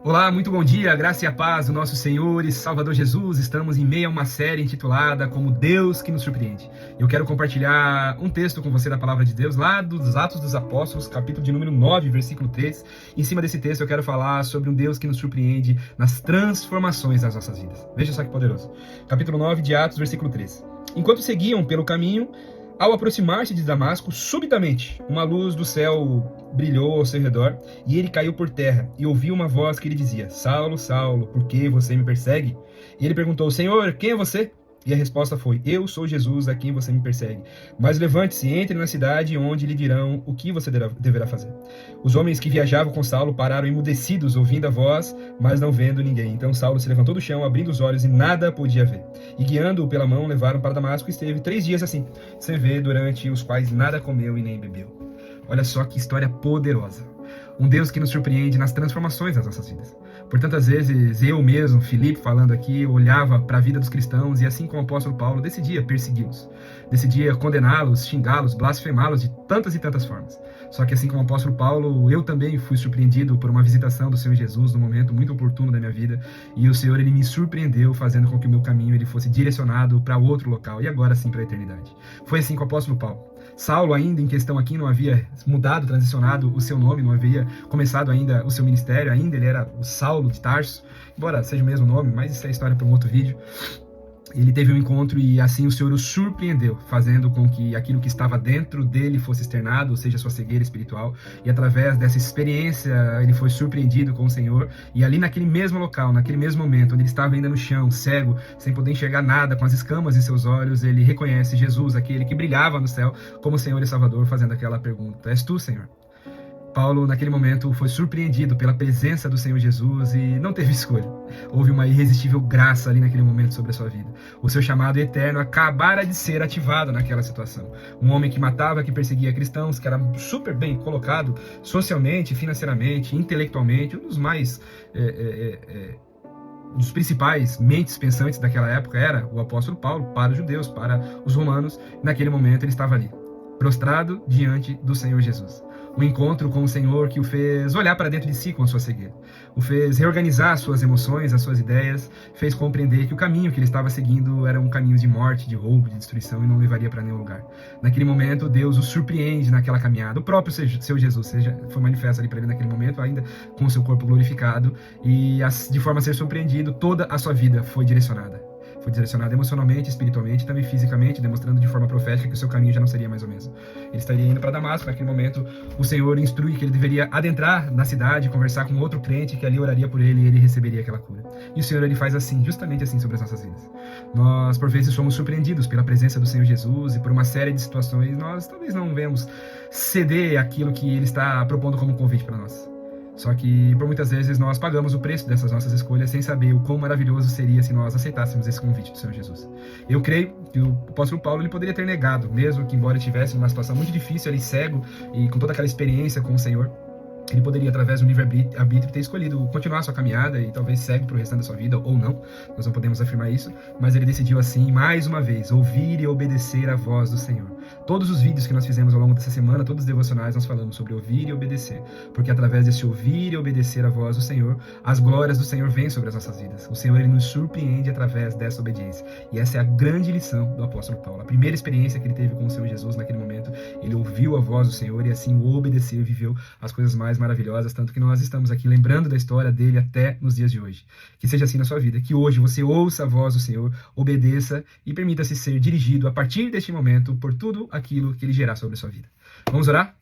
Olá, muito bom dia, graça e a paz do nosso Senhor e Salvador Jesus. Estamos em meio a uma série intitulada Como Deus que nos surpreende. Eu quero compartilhar um texto com você da Palavra de Deus, lá dos Atos dos Apóstolos, capítulo de número 9, versículo 3. Em cima desse texto eu quero falar sobre um Deus que nos surpreende nas transformações das nossas vidas. Veja só que poderoso. Capítulo 9 de Atos, versículo 3. Enquanto seguiam pelo caminho, ao aproximar-se de Damasco, subitamente, uma luz do céu brilhou ao seu redor, e ele caiu por terra, e ouviu uma voz que lhe dizia: Saulo, Saulo, por que você me persegue? E ele perguntou: Senhor, quem é você? E a resposta foi: Eu sou Jesus, a quem você me persegue. Mas levante-se, entre na cidade, onde lhe dirão o que você deverá fazer. Os homens que viajavam com Saulo pararam emudecidos, ouvindo a voz, mas não vendo ninguém. Então Saulo se levantou do chão, abrindo os olhos, e nada podia ver. E guiando-o pela mão, levaram para Damasco, e esteve 3 dias assim, sem ver, durante os quais nada comeu e nem bebeu. Olha só que história poderosa. Um Deus que nos surpreende nas transformações das nossas vidas. Por tantas vezes, eu mesmo, Filipe, falando aqui, olhava para a vida dos cristãos e, assim como o apóstolo Paulo, decidia persegui-los. Decidia condená-los, xingá-los, blasfemá-los de tantas e tantas formas. Só que, assim como o apóstolo Paulo, eu também fui surpreendido por uma visitação do Senhor Jesus num momento muito oportuno da minha vida. E o Senhor, ele me surpreendeu, fazendo com que o meu caminho ele fosse direcionado para outro local e agora sim para a eternidade. Foi assim com o apóstolo Paulo. Saulo, ainda em questão aqui, não havia mudado, transicionado o seu nome, não havia começado ainda o seu ministério, ainda ele era o Saulo de Tarso, embora seja o mesmo nome, mas isso é história para um outro vídeo. Ele teve um encontro e assim o Senhor o surpreendeu, fazendo com que aquilo que estava dentro dele fosse externado, ou seja, sua cegueira espiritual. E através dessa experiência, ele foi surpreendido com o Senhor. E ali naquele mesmo local, naquele mesmo momento, onde ele estava ainda no chão, cego, sem poder enxergar nada, com as escamas em seus olhos, ele reconhece Jesus, aquele que brilhava no céu, como Senhor e Salvador, fazendo aquela pergunta: És tu, Senhor? Paulo, naquele momento, foi surpreendido pela presença do Senhor Jesus e não teve escolha. Houve uma irresistível graça ali naquele momento sobre a sua vida. O seu chamado eterno acabara de ser ativado naquela situação. Um homem que matava, que perseguia cristãos, que era super bem colocado socialmente, financeiramente, intelectualmente, um dos mais... dos principais mentes pensantes daquela época era o apóstolo Paulo, para os judeus, para os romanos. Naquele momento ele estava ali, prostrado diante do Senhor Jesus. Um encontro com o Senhor que o fez olhar para dentro de si com a sua cegueira. O fez reorganizar as suas emoções, as suas ideias, fez compreender que o caminho que ele estava seguindo era um caminho de morte, de roubo, de destruição e não levaria para nenhum lugar. Naquele momento, Deus o surpreende naquela caminhada. O próprio seu Jesus foi manifesto ali para ele naquele momento, ainda com o seu corpo glorificado, e de forma a ser surpreendido, toda a sua vida foi direcionada. Foi direcionado emocionalmente, espiritualmente, também fisicamente, demonstrando de forma profética que o seu caminho já não seria mais o mesmo. Ele estaria indo para Damasco. Naquele momento, o Senhor instrui que ele deveria adentrar na cidade, conversar com outro crente que ali oraria por ele e ele receberia aquela cura. E o Senhor, ele faz assim, justamente assim, sobre as nossas vidas. Nós, por vezes, somos surpreendidos pela presença do Senhor Jesus e por uma série de situações, nós talvez não venhamos ceder aquilo que ele está propondo como convite para nós. Só que, por muitas vezes, nós pagamos o preço dessas nossas escolhas sem saber o quão maravilhoso seria se nós aceitássemos esse convite do Senhor Jesus. Eu creio que o apóstolo Paulo ele poderia ter negado, mesmo que, embora estivesse numa situação muito difícil, ali cego e com toda aquela experiência com o Senhor, ele poderia, através do livre-arbítrio, ter escolhido continuar sua caminhada e talvez cego para o restante da sua vida, ou não, nós não podemos afirmar isso, mas ele decidiu assim, mais uma vez, ouvir e obedecer à voz do Senhor. Todos os vídeos que nós fizemos ao longo dessa semana, todos os devocionais, nós falamos sobre ouvir e obedecer, porque através desse ouvir e obedecer à voz do Senhor, as glórias do Senhor vêm sobre as nossas vidas. O Senhor, ele nos surpreende através dessa obediência, e essa é a grande lição do apóstolo Paulo. A primeira experiência que ele teve com o Senhor Jesus naquele momento, ele ouviu a voz do Senhor e assim o obedeceu e viveu as coisas mais maravilhosas, tanto que nós estamos aqui lembrando da história dele até nos dias de hoje. Que seja assim na sua vida, que hoje você ouça a voz do Senhor, obedeça e permita-se ser dirigido a partir deste momento por tudo aquilo que ele gerar sobre a sua vida. Vamos orar?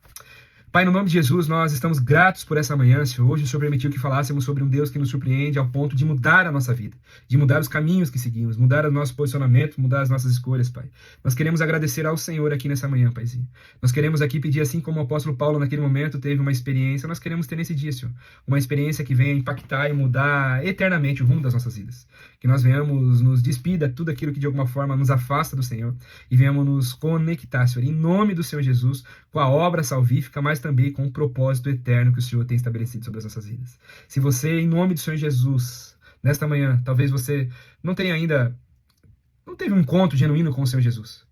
Pai, no nome de Jesus, nós estamos gratos por essa manhã, Senhor. Hoje o Senhor permitiu que falássemos sobre um Deus que nos surpreende ao ponto de mudar a nossa vida, de mudar os caminhos que seguimos, mudar o nosso posicionamento, mudar as nossas escolhas, Pai. Nós queremos agradecer ao Senhor aqui nessa manhã, Paizinho. Nós queremos aqui pedir, assim como o apóstolo Paulo naquele momento teve uma experiência, nós queremos ter nesse dia, Senhor, uma experiência que venha impactar e mudar eternamente o rumo das nossas vidas. Que nós venhamos nos despir de tudo aquilo que de alguma forma nos afasta do Senhor e venhamos nos conectar, Senhor, em nome do Senhor Jesus, com a obra salvífica, mas também com o propósito eterno que o Senhor tem estabelecido sobre as nossas vidas. Se você, em nome do Senhor Jesus, nesta manhã, talvez você não teve um encontro genuíno com o Senhor Jesus,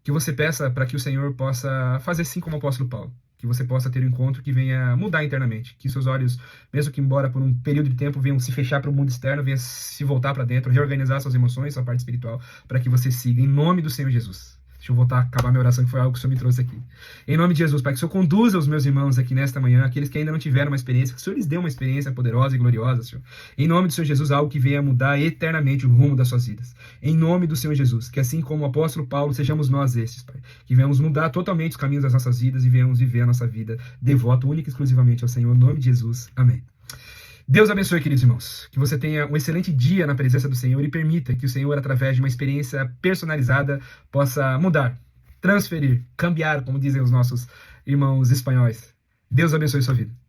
que você peça para que o Senhor possa fazer assim como o apóstolo Paulo, que que você possa ter um encontro que venha mudar internamente, que seus olhos, mesmo que embora por um período de tempo, venham se fechar para o mundo externo, venham se voltar para dentro, reorganizar suas emoções, sua parte espiritual, para que você siga em nome do Senhor Jesus. Deixa eu voltar a acabar minha oração, que foi algo que o Senhor me trouxe aqui. Em nome de Jesus, Pai, que o Senhor conduza os meus irmãos aqui nesta manhã, aqueles que ainda não tiveram uma experiência, que o Senhor lhes dê uma experiência poderosa e gloriosa, Senhor. Em nome do Senhor Jesus, algo que venha mudar eternamente o rumo das suas vidas. Em nome do Senhor Jesus, que assim como o apóstolo Paulo, sejamos nós estes, Pai. Que venhamos mudar totalmente os caminhos das nossas vidas e venhamos viver a nossa vida devota, única e exclusivamente ao Senhor. Em nome de Jesus. Amém. Deus abençoe, queridos irmãos. Que você tenha um excelente dia na presença do Senhor e permita que o Senhor, através de uma experiência personalizada, possa mudar, transferir, cambiar, como dizem os nossos irmãos espanhóis. Deus abençoe sua vida.